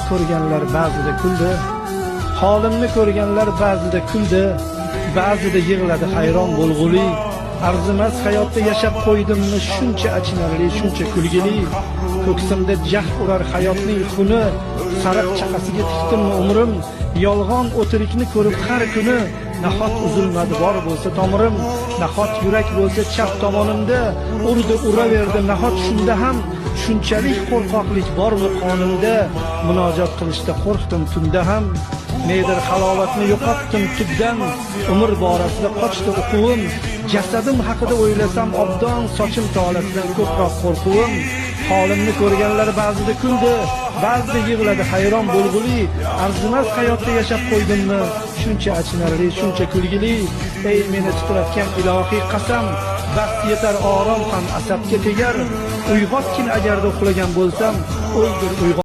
ko'rganlar ba'zida kuldi, holimni ko'rganlar ba'zida kuldi, ba'zida yig'ladi hayron bo'lg'uli. Arzimas hayotda yashab qo'ydimmi shuncha achinarli, shuncha kulgili. Ko'ksimda jah urar hayotning xuni, sariq chaqasiga tikdimmi umrim. Yolg'on o'tirikni ko'rib har kuni, nahot uzilmadi bor bo'lsa tomirim. Nahot yurak bo'lsa chap tomonimda, urdi uraverdi nahot shunda ham. Shunchalik qo'rqoqlik bormi qonimda, munojot qilishda qo'rqdim tunda ham. Nedir halovatni yo'qotdim tubdan, umr borasida qochdi o'quvim. Jasadim haqida o'ylasam obdon, sochim tolasidan ko'proq qo'rquvim. Holimni ko'rganlar ba'zida kuldi, ba'zida yig'ladi hayron bo'lg'uli. Arzimas hayotda yashab qo'ydimmi shuncha achinarli, shuncha kulgili. Ey meni titratgan ilohiy qasam, vaqt yetar orom ham asabga tegar. Uyg'otgin agarda uxlagan bo'lsam, o'ldir uyg'ot